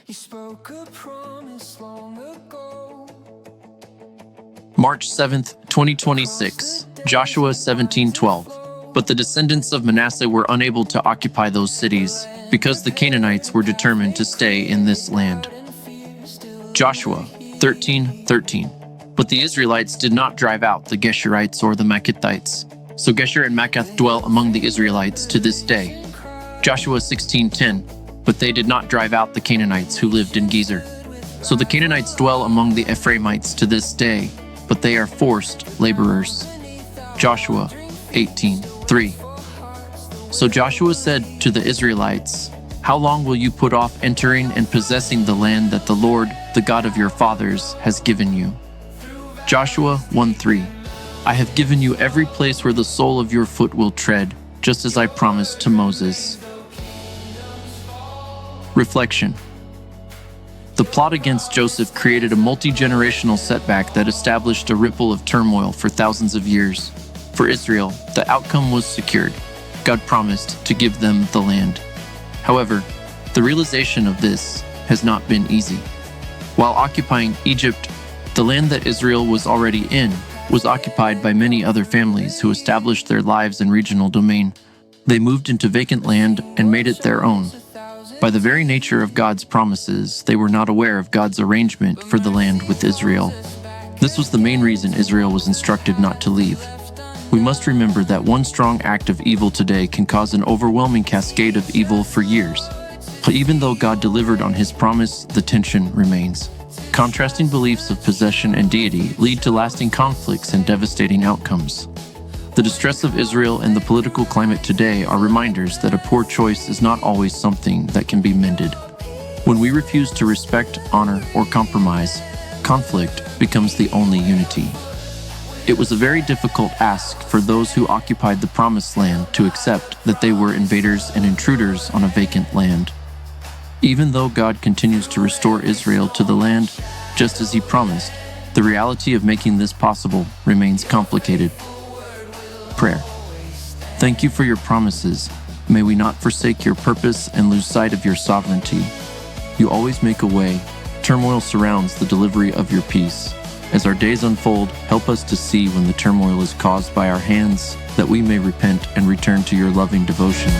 You spoke a promise long ago. March 7th, 2026, Joshua 17:12. But the descendants of Manasseh were unable to occupy those cities because the Canaanites were determined to stay in this land. Joshua 13:13. But the Israelites did not drive out the Geshurites or the Maacathites. So Geshur and Maacath dwell among the Israelites to this day. Joshua 16:10. But they did not drive out the Canaanites who lived in Gezer. So the Canaanites dwell among the Ephraimites to this day, but they are forced laborers. Joshua 18:3. So Joshua said to the Israelites, "How long will you put off entering and possessing the land that the Lord, the God of your fathers, has given you?" Joshua 1:3. I have given you every place where the sole of your foot will tread, just as I promised to Moses. Reflection. The plot against Joseph created a multi-generational setback that established a ripple of turmoil for thousands of years. For Israel, the outcome was secured. God promised to give them the land. However, the realization of this has not been easy. While occupying Egypt, the land that Israel was already in was occupied by many other families who established their lives in regional domain. They moved into vacant land and made it their own. By the very nature of God's promises, they were not aware of God's arrangement for the land with Israel. This was the main reason Israel was instructed not to leave. We must remember that one strong act of evil today can cause an overwhelming cascade of evil for years. But even though God delivered on his promise, the tension remains. Contrasting beliefs of possession and deity lead to lasting conflicts and devastating outcomes. The distress of Israel and the political climate today are reminders that a poor choice is not always something that can be mended. When we refuse to respect, honor, or compromise, conflict becomes the only unity. It was a very difficult ask for those who occupied the Promised Land to accept that they were invaders and intruders on a vacant land. Even though God continues to restore Israel to the land, just as he promised, the reality of making this possible remains complicated. Prayer. Thank you for your promises. May we not forsake your purpose and lose sight of your sovereignty. You always make a way. Turmoil surrounds the delivery of your peace. As our days unfold, help us to see when the turmoil is caused by our hands, that we may repent and return to your loving devotion.